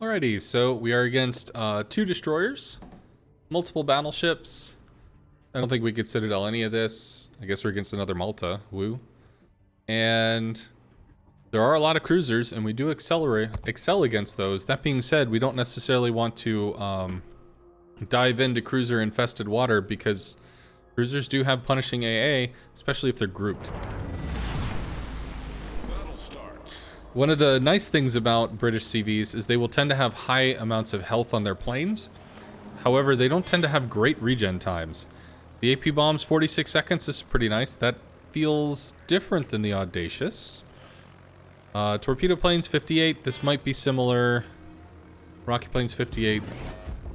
Alrighty, so we are against 2 destroyers, multiple battleships. I don't think we could citadel any of this. I guess we're against another Malta. Woo. And there are a lot of cruisers, and we do excel against those. That being said, we don't necessarily want to dive into cruiser-infested water because cruisers do have punishing AA, especially if they're grouped. One of the nice things about British CVs is they will tend to have high amounts of health on their planes. However, they don't tend to have great regen times. The AP bombs, 46 seconds is pretty nice. That feels different than the Audacious. Torpedo planes, 58. This might be similar. Rocket planes, 58.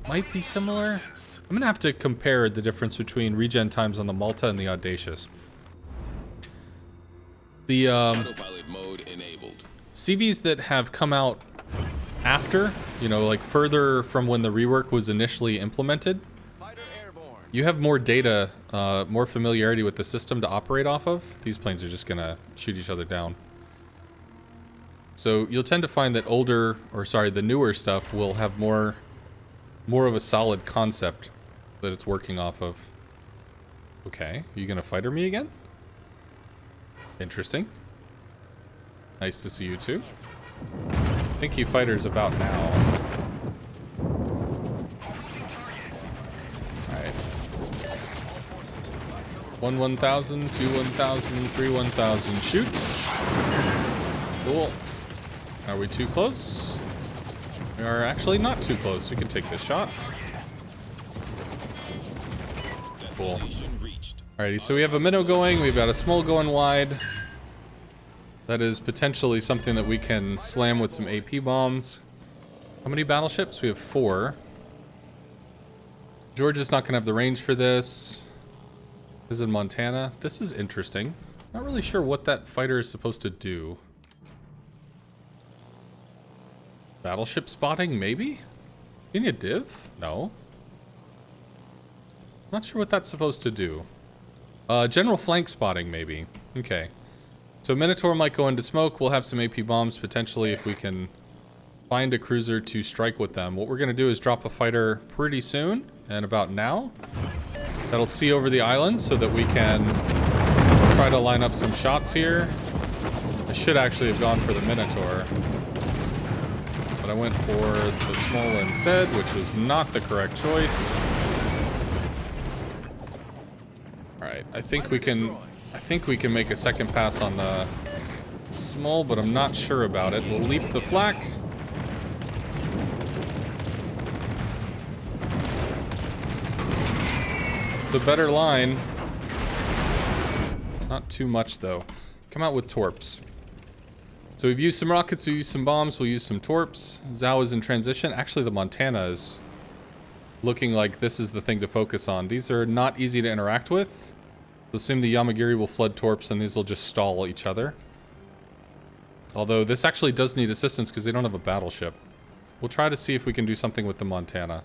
Might be similar. I'm gonna have to compare the difference between regen times on the Malta and the Audacious. The Autopilot mode enabled. CVs that have come out after, you know, like further from when the rework was initially implemented, you have more data, more familiarity with the system to operate off of. These planes are just gonna shoot each other down. So you'll tend to find that the newer stuff will have more of a solid concept that it's working off of. Okay, are you gonna fighter me again? Interesting. Nice to see you too. I think he fighters about now. Alright. 1,000, 2 1,000, 3 1,000. Shoot. Cool. Are we too close? We are actually not too close. We can take this shot. Cool. Alrighty, so we have a minnow going. We've got a small going wide. That is potentially something that we can slam with some AP bombs. How many battleships? We have 4. Georgia's not going to have the range for this. This is in Montana. This is interesting. Not really sure what that fighter is supposed to do. Battleship spotting, maybe? Can you div? No. Not sure what that's supposed to do. General flank spotting, maybe. Okay. So Minotaur might go into smoke. We'll have some AP bombs potentially if we can find a cruiser to strike with them. What we're going to do is drop a fighter pretty soon, and about now. That'll see over the island so that we can try to line up some shots here. I should actually have gone for the Minotaur, but I went for the small instead, which was not the correct choice. Alright, I think we can make a second pass on the small, but I'm not sure about it. We'll leap the flak. It's a better line. Not too much, though. Come out with torps. So we've used some rockets, we've used some bombs, we'll use some torps. Zhao is in transition. Actually, the Montana is looking like this is the thing to focus on. These are not easy to interact with. Assume the Yamagiri will flood torps and these will just stall each other. Although this actually does need assistance because they don't have a battleship. We'll try to see if we can do something with the Montana.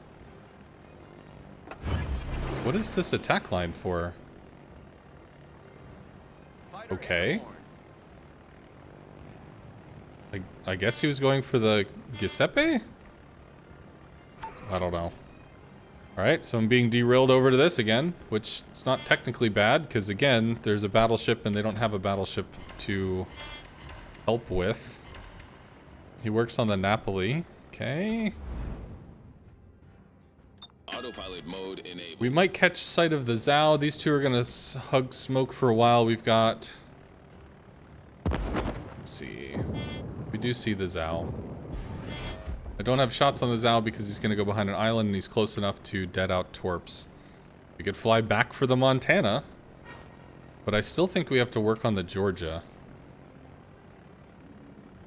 What is this attack line for? Okay. I guess he was going for the Giuseppe? I don't know. Alright, so I'm being derailed over to this again, which is not technically bad, because again, there's a battleship and they don't have a battleship to help with. He works on the Napoli. Okay. Autopilot mode enabled. We might catch sight of the Zhao. These two are going to hug smoke for a while. We've got... Let's see. We do see the Zhao. I don't have shots on the Zhao because he's going to go behind an island and he's close enough to dead out torps. We could fly back for the Montana, but I still think we have to work on the Georgia.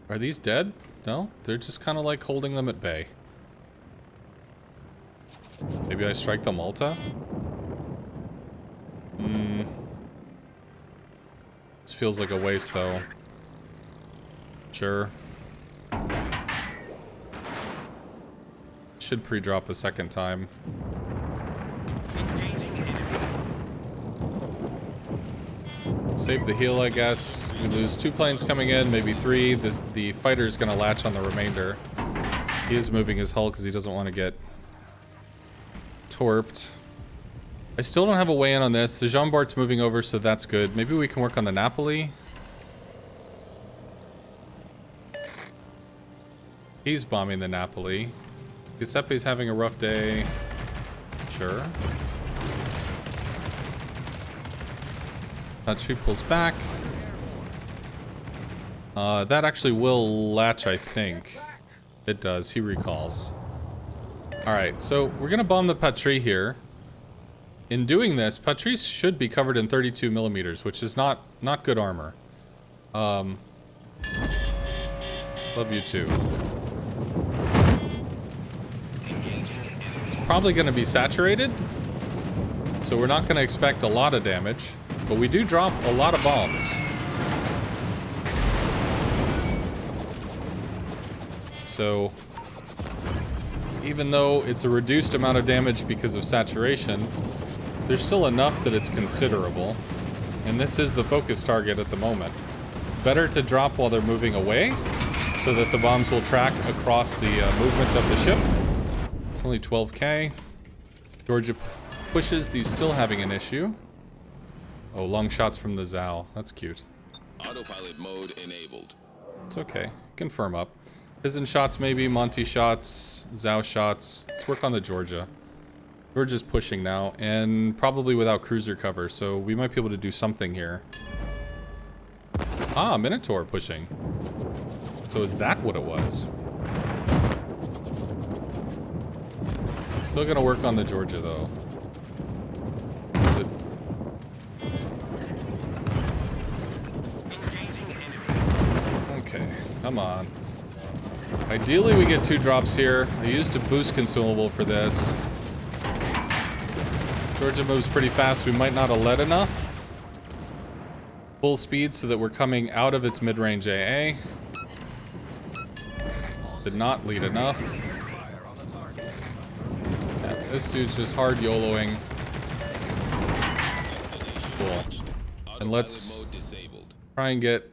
Are these dead? No? They're just kind of like holding them at bay. Maybe I strike the Malta? This feels like a waste though. Sure. Should pre-drop a second time. Save the heal, I guess. We lose 2 planes coming in, maybe 3. The fighter's gonna latch on the remainder. He is moving his hull because he doesn't want to get torped. I still don't have a weigh-in on this. The Jean Bart's moving over, so that's good. Maybe we can work on the Napoli. He's bombing the Napoli. Giuseppe's having a rough day. Sure. Patry pulls back. That actually will latch, I think. It does. He recalls. Alright, so we're going to bomb the Patry here. In doing this, Patry should be covered in 32 millimeters, which is not good armor. Love you too. It's probably going to be saturated, so we're not going to expect a lot of damage, but we do drop a lot of bombs. So, even though it's a reduced amount of damage because of saturation, there's still enough that it's considerable. And this is the focus target at the moment. Better to drop while they're moving away, so that the bombs will track across the movement of the ship. It's only 12k. Georgia pushes. He's still having an issue. Oh, long shots from the Zao. That's cute. Autopilot mode enabled. It's okay. Confirm up. Pizen shots maybe, Monty shots, Zao shots. Let's work on the Georgia. Georgia's pushing now, and probably without cruiser cover, so we might be able to do something here. Ah, Minotaur pushing. So is that what it was? Still gonna work on the Georgia, though. Is it... Okay, come on. Ideally, we get 2 drops here. I used a boost consumable for this. Georgia moves pretty fast. We might not have led enough. Full speed so that we're coming out of its mid-range AA. Did not lead enough. Yeah, this dude's just hard YOLOing. Cool. And let's try and get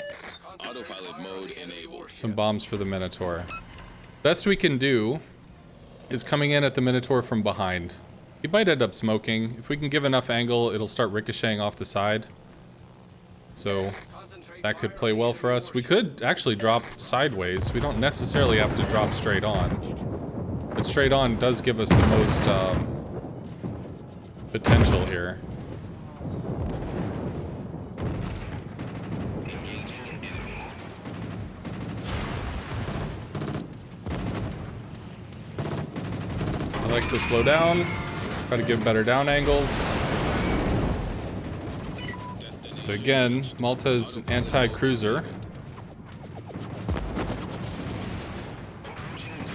some bombs for the Minotaur. Best we can do is coming in at the Minotaur from behind. He might end up smoking. If we can give enough angle, it'll start ricocheting off the side. So that could play well for us. We could actually drop sideways. We don't necessarily have to drop straight on. But straight on does give us the most potential here. I like to slow down. Try to give better down angles. So again, Malta's anti-cruiser.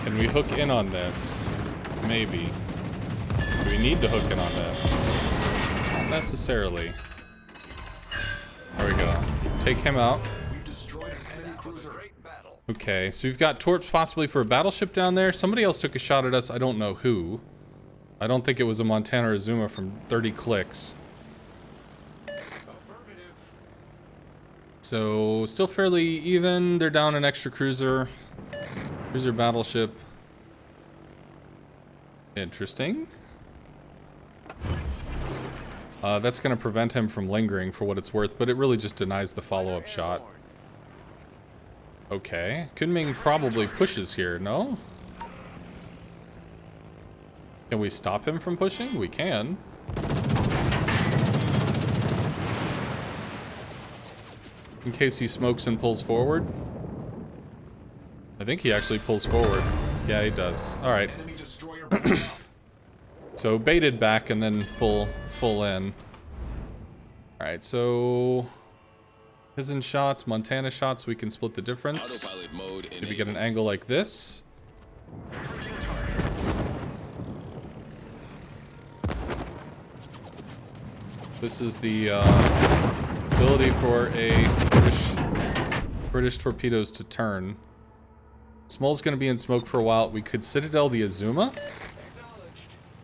Can we hook in on this? Maybe. Do we need to hook in on this? Not necessarily. There we go. Take him out. Okay, so we've got torps possibly for a battleship down there. Somebody else took a shot at us. I don't know who. I don't think it was a Montana or Azuma from 30 clicks. So, still fairly even. They're down an extra cruiser. Cruiser battleship. Interesting. That's going to prevent him from lingering for what it's worth, but it really just denies the follow-up shot. Okay. Kunming probably pushes here, no? Can we stop him from pushing? We can. In case he smokes and pulls forward. I think he actually pulls forward. Yeah, he does. Alright. So baited back and then full in. Alright, so Pizen shots, Montana shots, we can split the difference. If we get an angle like this. This is the ability for a British torpedoes to turn. Small's going to be in smoke for a while. We could Citadel the Azuma.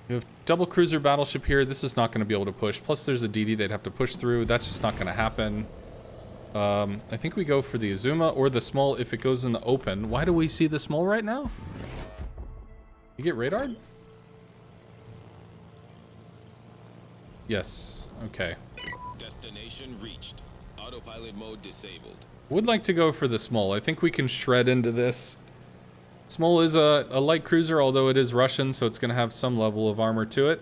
We have double cruiser battleship here. This is not going to be able to push. Plus there's a DD they'd have to push through. That's just not going to happen. I think we go for the Azuma or the Small if it goes in the open. Why do we see the Small right now? You get radared? Yes. Okay. Destination reached. Autopilot mode disabled. Would like to go for the Smol. I think we can shred into this. Smol is a light cruiser, although it is Russian, so it's going to have some level of armor to it.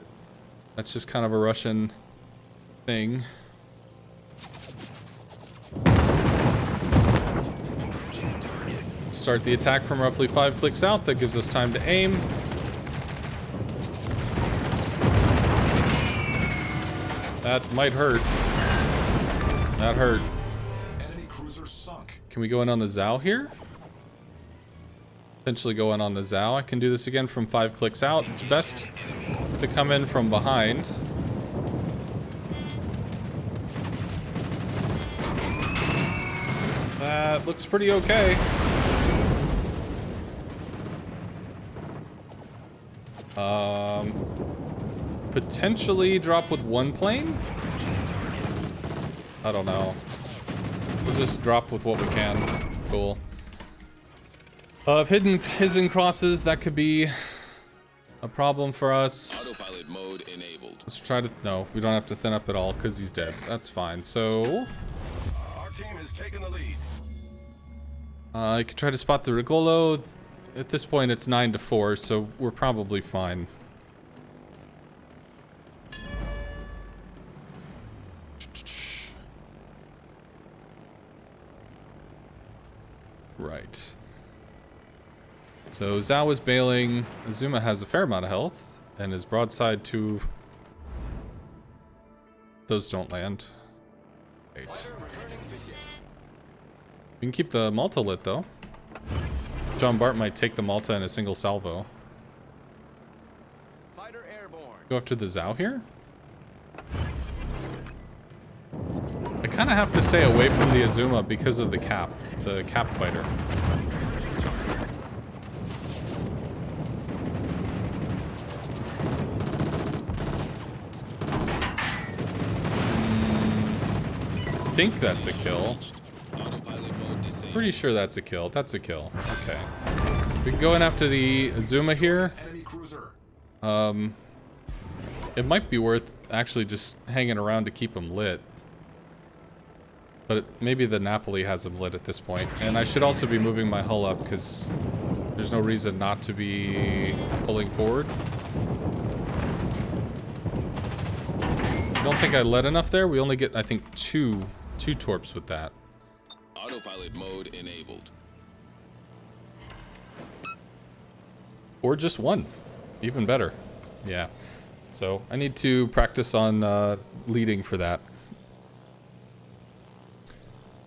That's just kind of a Russian thing. Start the attack from roughly 5 clicks out. That gives us time to aim. That might hurt. That hurt. Enemy cruiser sunk. Can we go in on the Zhao here? Potentially go in on the Zhao. I can do this again from 5 clicks out. It's best to come in from behind. That looks pretty okay. Potentially drop with 1 plane? I don't know. We'll just drop with what we can. Cool. If hidden crosses, that could be a problem for us. Autopilot mode enabled. Let's try to... No, we don't have to thin up at all because he's dead. That's fine. So... Our team has taken the lead. I could try to spot the Rigolo. At this point, it's 9-4, so we're probably fine. Right. So Zhao is bailing. Azuma has a fair amount of health and is broadside to... Those don't land. Right. We can keep the Malta lit though. John Bart might take the Malta in a single salvo. Fighter airborne. Go after the Zhao here? I kind of have to stay away from the Azuma because of the cap fighter. I think that's a kill. Autopilot mode disabled. Pretty sure that's a kill. That's a kill. Okay. We can go in after the Azuma here. Enemy cruiser. It might be worth actually just hanging around to keep him lit. But maybe the Napoli has him lit at this point. And I should also be moving my hull up because there's no reason not to be pulling forward. I don't think I lit enough there. We only get, I think, two torps with that. Autopilot mode enabled. Or just 1. Even better. Yeah. So I need to practice on leading for that.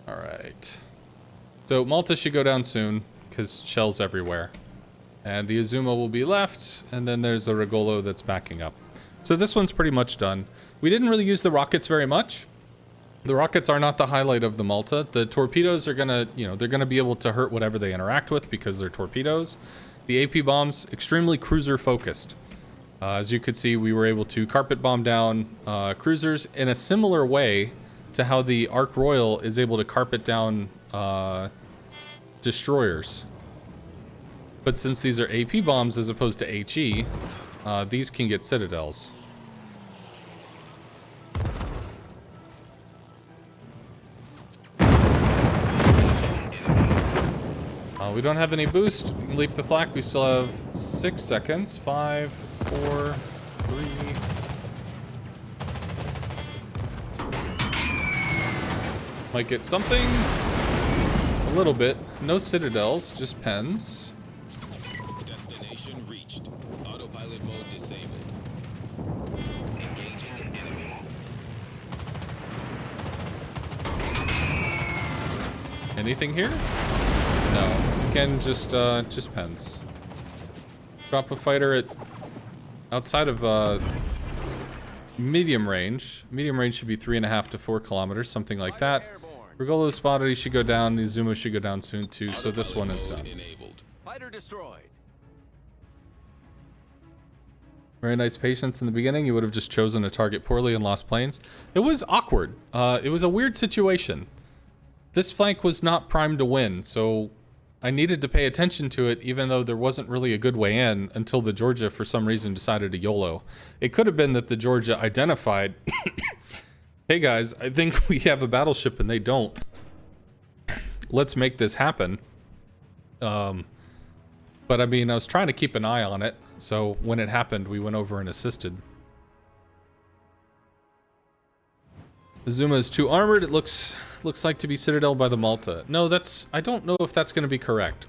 Alright. So Malta should go down soon, because shells everywhere. And the Azuma will be left, and then there's a Rigolo that's backing up. So this one's pretty much done. We didn't really use the rockets very much. The rockets are not the highlight of the Malta. The torpedoes are gonna, they're gonna be able to hurt whatever they interact with because they're torpedoes. The AP bombs, extremely cruiser focused. As you could see, we were able to carpet bomb down cruisers in a similar way to how the Ark Royal is able to carpet down destroyers. But since these are AP bombs as opposed to HE, these can get citadels. We don't have any boost. We can leap the flak. We still have 6 seconds. 5, 4, 3. Might get something. A little bit. No citadels, just pens. Destination reached. Autopilot mode disabled. Engaging enemy. Anything here? No. Again, just pens. Drop a fighter at outside of medium range. Medium range should be 3.5 to 4 kilometers, something like that. Rigolo spotted. He should go down. The Zuma should go down soon too. So this one is done. Enabled. Fighter destroyed. Very nice patience in the beginning. You would have just chosen a target poorly and lost planes. It was awkward. It was a weird situation. This flank was not primed to win, so I needed to pay attention to it, even though there wasn't really a good way in, until the Georgia, for some reason, decided to YOLO. It could have been that the Georgia identified, hey guys, I think we have a battleship and they don't. Let's make this happen. But I mean, I was trying to keep an eye on it, so when it happened, we went over and assisted. Azuma is too armored. It looks like to be Citadel by the Malta. No, I don't know if that's going to be correct.